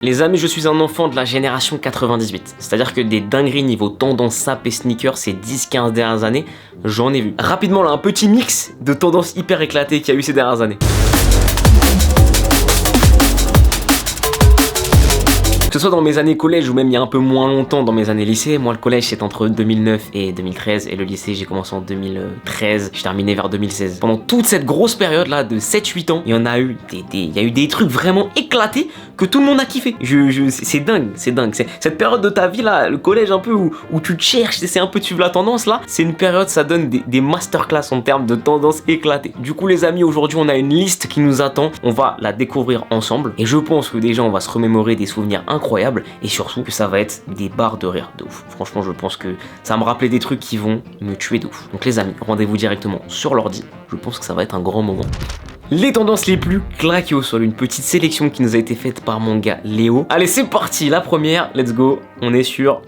Les amis, je suis un enfant de la génération 98. C'est-à-dire que des dingueries niveau tendance sap et sneakers ces 10-15 dernières années, j'en ai vu. Rapidement là, un petit mix de tendances hyper éclatées qu'il y a eu ces dernières années. Que ce soit dans mes années collège ou même il y a un peu moins longtemps dans mes années lycée, moi le collège c'est entre 2009 et 2013 et le lycée j'ai commencé en 2013, j'ai terminé vers 2016. Pendant toute cette grosse période là de 7-8 ans, il y en a eu des trucs vraiment éclatés que tout le monde a kiffé. C'est dingue, c'est dingue. Cette période de ta vie là, le collège un peu où tu te cherches, c'est un peu de suivre la tendance là, c'est une période, ça donne des masterclass en termes de tendances éclatées. Du coup les amis, aujourd'hui on a une liste qui nous attend, on va la découvrir ensemble et je pense que déjà on va se remémorer des souvenirs incroyable et surtout que ça va être des barres de rire de ouf. Franchement je pense que ça va me rappeler des trucs qui vont me tuer de ouf. Donc les amis, rendez-vous directement sur l'ordi, je pense que ça va être un grand moment. Les tendances les plus claquées au sol, une petite sélection qui nous a été faite par mon gars Léo. Allez c'est parti, la première, let's go, on est sur...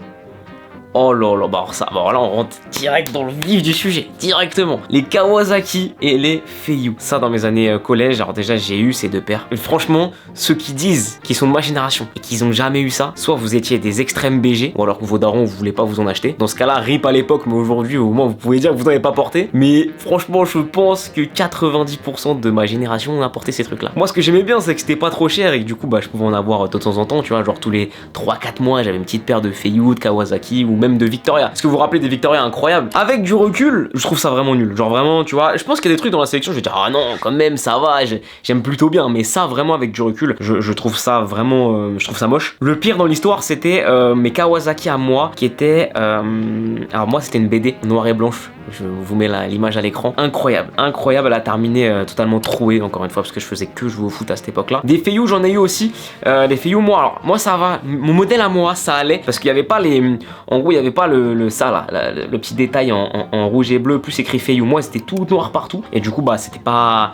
Oh là là, bah alors ça, bah là on rentre direct dans le vif du sujet, directement. Les Kawasaki et les Feiyu. Ça dans mes années collège, alors déjà j'ai eu ces deux paires. Et franchement, ceux qui disent qu'ils sont de ma génération et qu'ils ont jamais eu ça, soit vous étiez des extrêmes BG, ou alors que vos darons vous voulez pas vous en acheter. Dans ce cas-là, rip à l'époque, mais aujourd'hui au moins vous pouvez dire que vous n'avez pas porté. Mais franchement, je pense que 90% de ma génération a porté ces trucs-là. Moi ce que j'aimais bien, c'est que c'était pas trop cher et que du coup bah je pouvais en avoir de temps en temps, tu vois, genre tous les 3-4 mois, j'avais une petite paire de Feiyu, de Kawasaki ou même de Victoria. Est-ce que vous vous rappelez des Victoria incroyables? Avec du recul, je trouve ça vraiment nul. Genre vraiment, tu vois, je pense qu'il y a des trucs dans la sélection, je vais dire, ah non, quand même, ça va, j'aime plutôt bien. Mais ça, vraiment, avec du recul, je trouve ça vraiment, je trouve ça moche. Le pire dans l'histoire, c'était mes Kawasaki à moi, qui étaient, alors moi, c'était une BD noire et blanche. Je vous mets l'image à l'écran. Incroyable, incroyable. Elle a terminé totalement trouée, encore une fois, parce que je faisais que jouer au foot à cette époque-là. Des Feiyu, j'en ai eu aussi. Les Feiyu, moi, alors, moi, ça va. Mon modèle à moi, ça allait, parce qu'il n'y avait pas les... En gros, il n'y avait pas ça, là, le petit détail en rouge et bleu, plus écrit Feiyu. Moi, c'était tout noir partout. Et du coup, bah, c'était pas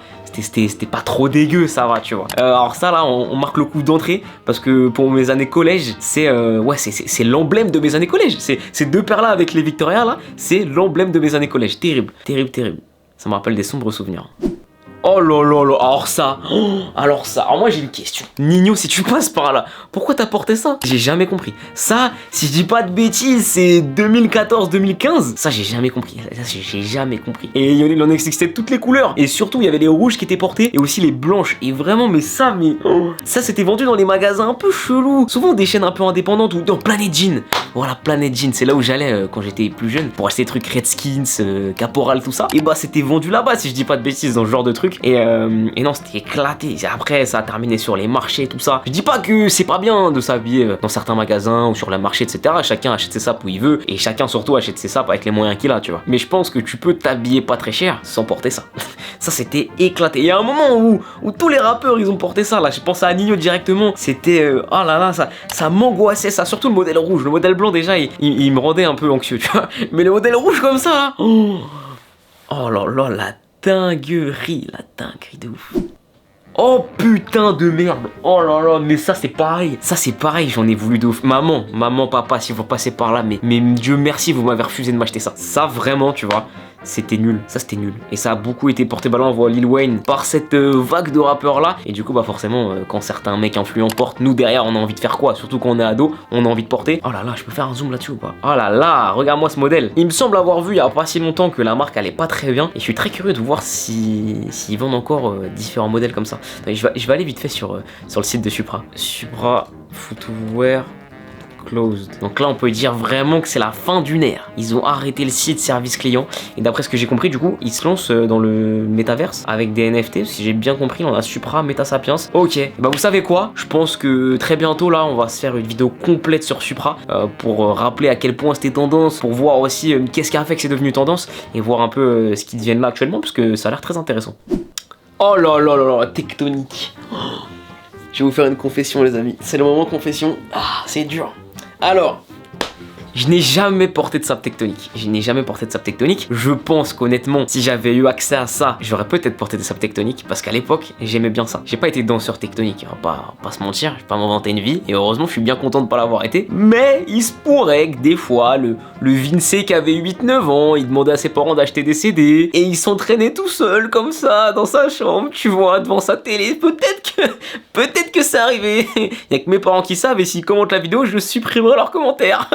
trop dégueu, ça va, tu vois. Alors ça, là, on marque le coup d'entrée, parce que pour mes années collège, c'est l'emblème de mes années collège. Ces deux paires-là avec les Victoria, là, c'est l'emblème de mes années collège. Terrible, terrible, terrible. Ça me rappelle des sombres souvenirs. Oh là là là, alors moi j'ai une question. Nino, si tu passes par là, pourquoi t'as porté ça? J'ai jamais compris. Ça, si je dis pas de bêtises, c'est 2014-2015. Ça, j'ai jamais compris. J'ai jamais compris. Et il en existait de toutes les couleurs. Et surtout, il y avait les rouges qui étaient portés et aussi les blanches. Et vraiment, ça c'était vendu dans les magasins un peu chelous. Souvent des chaînes un peu indépendantes ou dans Planet Jean. Voilà, Planet Jean, c'est là où j'allais quand j'étais plus jeune pour acheter des trucs Redskins, Caporal, tout ça. Et bah, c'était vendu là-bas, si je dis pas de bêtises, dans ce genre de truc. Et non, c'était éclaté. Après, ça a terminé sur les marchés, tout ça. Je dis pas que c'est pas bien de s'habiller dans certains magasins ou sur le marché, etc. Chacun achète ses sapes où il veut. Et chacun surtout achète ses sapes avec les moyens qu'il a, tu vois. Mais je pense que tu peux t'habiller pas très cher sans porter ça. Ça, c'était éclaté. Il y a un moment où tous les rappeurs, ils ont porté ça. Là, je pense à Nino directement. C'était... oh là là, ça m'angoissait, ça. Surtout le modèle rouge. Le modèle blanc, déjà, il me rendait un peu anxieux, tu vois. Mais le modèle rouge comme ça, là... Oh là là, la dinguerie de ouf. Oh putain de merde. Oh là là, mais ça c'est pareil. Ça c'est pareil, j'en ai voulu de ouf. Maman, papa, si vous passez par là, mais Dieu merci, vous m'avez refusé de m'acheter ça. Ça vraiment, tu vois, c'était nul. Ça c'était nul. Et ça a beaucoup été porté ballon, on voit Lil Wayne par cette vague de rappeurs là. Et du coup, bah forcément, quand certains mecs influents portent, nous derrière on a envie de faire quoi? Surtout quand on est ado, on a envie de porter. Oh là là, je peux faire un zoom là-dessus ou pas? Oh là là, regarde-moi ce modèle. Il me semble avoir vu il y a pas si longtemps que la marque allait pas très bien. Et je suis très curieux de voir s'ils vendent encore différents modèles comme ça. Je vais aller vite fait sur le site de Supra. Supra Footwear Closed. Donc là on peut dire vraiment que c'est la fin d'une ère. Ils ont arrêté le site service client. Et d'après ce que j'ai compris, du coup, ils se lancent dans le métaverse avec des NFT. Si j'ai bien compris, on a Supra, Meta Sapiens. Ok, bah vous savez quoi? Je pense que très bientôt là, on va se faire une vidéo complète sur Supra pour rappeler à quel point c'était tendance, pour voir aussi qu'est-ce qui a fait que c'est devenu tendance et voir un peu ce qu'ils deviennent là actuellement, parce que ça a l'air très intéressant. Oh là là là là, tectonique. Je vais vous faire une confession les amis. C'est le moment confession. Ah, c'est dur. Alors, Je n'ai jamais porté de sable tectonique. Je n'ai jamais porté de sable tectonique. Je pense qu'honnêtement, si j'avais eu accès à ça, j'aurais peut-être porté des sables tectoniques parce qu'à l'époque, j'aimais bien ça. J'ai pas été danseur tectonique, on va pas se mentir, je vais pas m'inventer une vie et heureusement, je suis bien content de pas l'avoir été. Mais il se pourrait que des fois, le Vince qui avait 8-9 ans, il demandait à ses parents d'acheter des CD et il s'entraînait tout seul comme ça dans sa chambre, tu vois, devant sa télé. Peut-être que c'est arrivé. Il y a que mes parents qui savent et s'ils commentent la vidéo, je supprimerai leurs commentaires.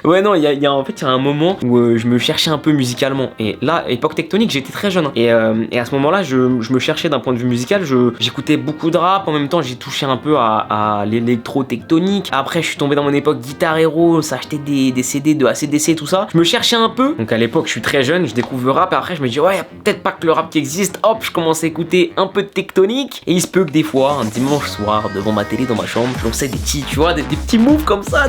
Ouais non, en fait il y a un moment où je me cherchais un peu musicalement et là, époque tectonique, j'étais très jeune hein. Et à ce moment-là, je me cherchais d'un point de vue musical, j'écoutais beaucoup de rap, en même temps j'ai touché un peu à l'électro-tectonique. Après je suis tombé dans mon époque Guitar Hero, ça achetait des CD de AC/DC tout ça. Je me cherchais un peu, donc à l'époque je suis très jeune, je découvre le rap et après je me dis ouais, y a peut-être pas que le rap qui existe. Hop, je commence à écouter un peu de tectonique et il se peut que des fois, un dimanche soir, devant ma télé dans ma chambre, je lançais des petits, tu vois, des petits moves comme ça,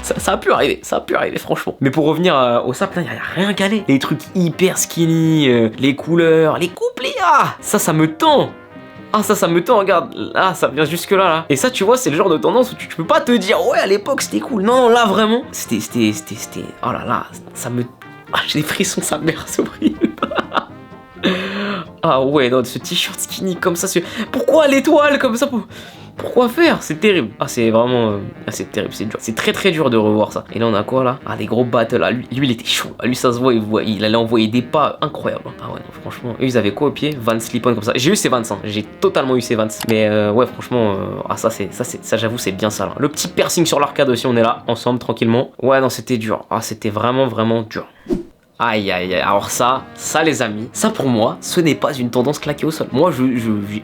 ça a pu arriver franchement. Mais pour revenir au sap, il y a rien qu'à aller. Les trucs hyper skinny, les couleurs, les couplets, ça me tend. Ça me tend, regarde, ça vient jusque là. Et ça, tu vois, c'est le genre de tendance où tu peux pas te dire, ouais, à l'époque, c'était cool. Non, là, vraiment, c'était, oh là là, ça me... j'ai des frissons, sa mère, c'est horrible. Ouais, non, ce t-shirt skinny comme ça, pourquoi l'étoile comme ça pourquoi faire? C'est terrible. C'est vraiment... c'est terrible, c'est dur. C'est très très dur de revoir ça. Et là, on a quoi là? Des gros battles là. Lui, il était chaud. Lui, ça se voit, il allait envoyer des pas incroyables. Ouais, non, franchement. Eux, ils avaient quoi au pied? Vans slip-on comme ça. J'ai eu ces Vans, hein. J'ai totalement eu ces Vans. Mais ouais, franchement, ça j'avoue, c'est bien ça là. Le petit piercing sur l'arcade aussi, on est là, ensemble, tranquillement. Ouais, non, c'était dur. C'était vraiment vraiment dur. Aïe aïe aïe, alors ça les amis, ça pour moi, ce n'est pas une tendance claquée au sol. Moi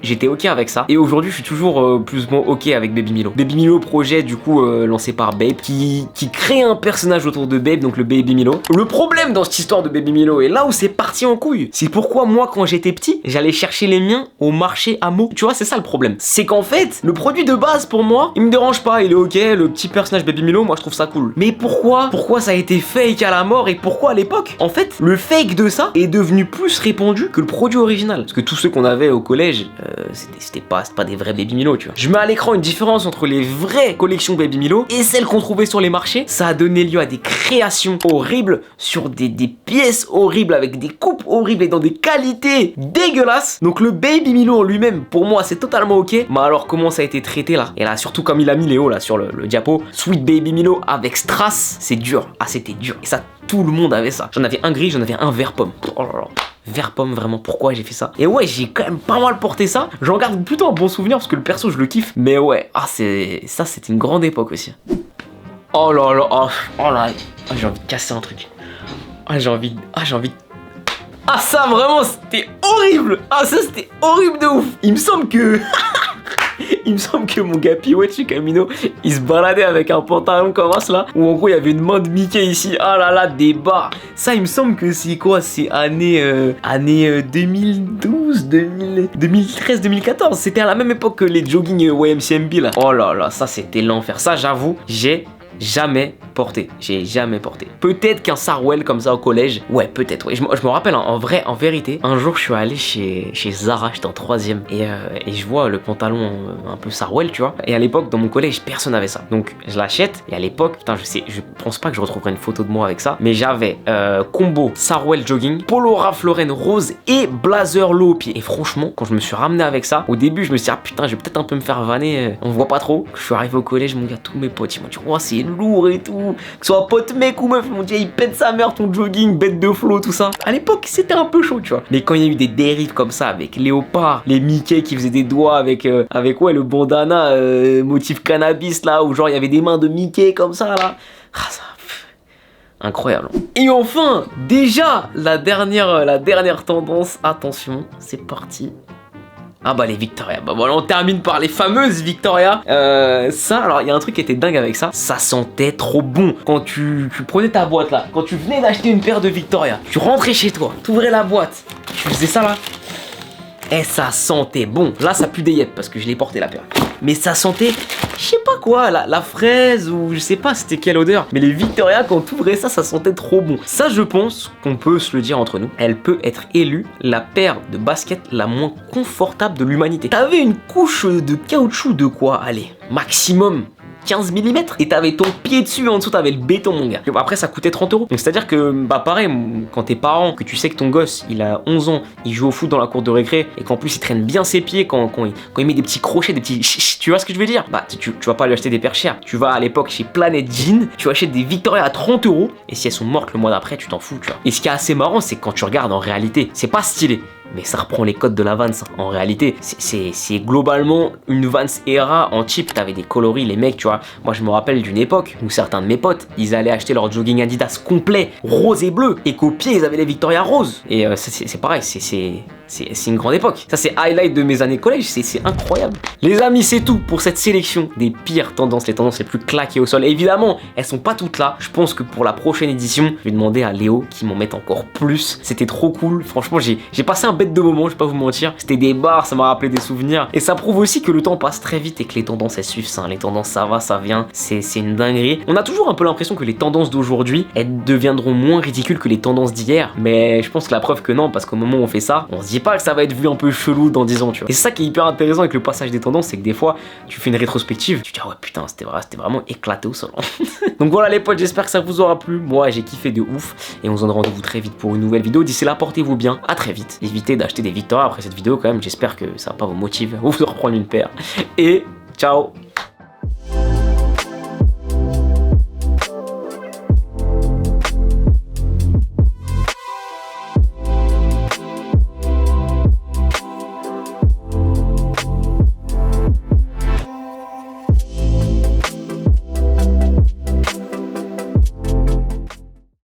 j'étais ok avec ça et aujourd'hui je suis toujours plus ou moins ok avec Baby Milo. Baby Milo, projet du coup lancé par Babe qui crée un personnage autour de Babe, donc le Baby Milo. Le problème dans cette histoire de Baby Milo et là où c'est parti en couille, c'est pourquoi moi quand j'étais petit, j'allais chercher les miens au marché à mots. Tu vois, c'est ça le problème. C'est qu'en fait, le produit de base pour moi, il me dérange pas, il est ok, le petit personnage Baby Milo, moi je trouve ça cool. Mais pourquoi ça a été fake à la mort et pourquoi à l'époque? En fait, le fake de ça est devenu plus répandu que le produit original. Parce que tous ceux qu'on avait au collège, c'était pas des vrais Baby Milo, tu vois. Je mets à l'écran une différence entre les vraies collections Baby Milo et celles qu'on trouvait sur les marchés. Ça a donné lieu à des créations horribles sur des pièces horribles avec des coupes horribles et dans des qualités dégueulasses. Donc le Baby Milo en lui-même, pour moi, c'est totalement ok. Mais alors comment ça a été traité là? Et là, surtout comme il a mis Léo là sur le diapo, Sweet Baby Milo avec Strass, c'est dur. C'était dur. Et ça, tout le monde avait ça. J'en avais un gris, j'en avais un vert pomme. Oh là là. Vert pomme, vraiment, pourquoi j'ai fait ça? Et ouais, j'ai quand même pas mal porté ça. J'en garde plutôt un bon souvenir parce que le perso, je le kiffe. Mais ouais, c'était une grande époque aussi. Oh là là, oh là, j'ai envie de casser un truc. J'ai envie ça vraiment, c'était horrible. Ça, c'était horrible de ouf. Il me semble que... Il me semble que mon gars Piouet chez Camino, il se baladait avec un pantalon comme ça là, où en gros il y avait une main de Mickey ici. Ah là là, des bas. Ça, il me semble que c'est quoi? C'est année 2012, 2013, 2014. C'était à la même époque que les jogging YMCMB là. Oh là là, ça c'était l'enfer. Ça, j'avoue, j'ai jamais porté. Peut-être qu'un Sarwell comme ça au collège. Ouais, peut-être. Ouais. Je me rappelle, en vérité, un jour je suis allé chez Zara, j'étais en 3ème et je vois le pantalon un peu Sarwell, tu vois. Et à l'époque, dans mon collège, personne n'avait ça. Donc je l'achète et à l'époque, putain, je pense pas que je retrouverai une photo de moi avec ça, mais j'avais combo Sarwell jogging, polo Ralph Lauren rose et blazer low au pied. Et franchement, quand je me suis ramené avec ça, au début, je me suis dit, putain, je vais peut-être un peu me faire vanner. On voit pas trop. Je suis arrivé au collège, mon gars, tous mes potes, ils m'ont dit, oh, c'est lourd et tout, que ce soit pote mec ou meuf, ils m'ont dit il pète sa mère ton jogging, bête de flow, tout ça. À l'époque c'était un peu chaud, tu vois. Mais quand il y a eu des dérives comme ça avec Léopard, les Mickey qui faisaient des doigts avec ouais, le bandana motif cannabis là, où genre il y avait des mains de Mickey comme ça là, incroyable. Et enfin, déjà la dernière tendance, attention, c'est parti. Les Victoria. Voilà, on termine par les fameuses Victoria. Ça, alors il y a un truc qui était dingue avec ça. Ça sentait trop bon. Quand tu prenais ta boîte là, quand tu venais d'acheter une paire de Victoria, tu rentrais chez toi, tu ouvrais la boîte, tu faisais ça là. Et ça sentait bon. Là, ça pue des yeux parce que je l'ai porté la paire. Mais ça sentait, je sais pas quoi, la fraise ou je sais pas c'était quelle odeur. Mais les Victoria, quand tu ouvrais ça, ça sentait trop bon. Ça, je pense qu'on peut se le dire entre nous. Elle peut être élue la paire de baskets la moins confortable de l'humanité. T'avais une couche de caoutchouc de quoi? Allez, maximum 15 mm et t'avais ton pied dessus, en dessous t'avais le béton, mon gars. Après ça coûtait 30 euros. Donc c'est à dire que bah pareil, quand t'es parent, que tu sais que ton gosse il a 11 ans, il joue au foot dans la cour de récré et qu'en plus il traîne bien ses pieds quand il met des petits crochets, des petits tu vois ce que je veux dire? Bah tu vas pas lui acheter des paires chères. Tu vas à l'époque chez Planet Jean, tu achètes des Victoria à 30 euros et si elles sont mortes le mois d'après, tu t'en fous, tu vois. Et ce qui est assez marrant, c'est que quand tu regardes en réalité, c'est pas stylé. Mais ça reprend les codes de la Vans. En réalité, c'est globalement une Vans era en cheap. T'avais des coloris, les mecs, tu vois. Moi, je me rappelle d'une époque où certains de mes potes, ils allaient acheter leur jogging Adidas complet, rose et bleu, et qu'au pied, ils avaient les Victoria roses. Et c'est pareil, c'est une grande époque. Ça, c'est highlight de mes années collège, c'est incroyable. Les amis, c'est tout pour cette sélection des pires tendances, les tendances les plus claquées au sol. Et évidemment, elles sont pas toutes là. Je pense que pour la prochaine édition, je vais demander à Léo qui m'en mette encore plus. C'était trop cool. Franchement, j'ai passé un bête de moment, je vais pas vous mentir. C'était des barres, ça m'a rappelé des souvenirs. Et ça prouve aussi que le temps passe très vite et que les tendances, elles suivent ça. Les tendances, ça va, ça vient. C'est une dinguerie. On a toujours un peu l'impression que les tendances d'aujourd'hui, elles deviendront moins ridicules que les tendances d'hier. Mais je pense que la preuve que non, parce qu'au moment où on fait ça, on se dit pas que ça va être vu un peu chelou dans 10 ans, tu vois. Et c'est ça qui est hyper intéressant avec le passage des tendances, c'est que des fois, tu fais une rétrospective, tu te dis, ah ouais, putain, c'était vraiment éclaté au sol. Donc voilà les potes, j'espère que ça vous aura plu. Moi, j'ai kiffé de ouf. Et on se donne rendez-vous très vite pour une nouvelle vidéo. D'ici là, portez-vous bien. À très vite. Évitez d'acheter des Victoria après cette vidéo quand même. J'espère que ça va pas vous motiver. Vous reprendre une paire. Et ciao.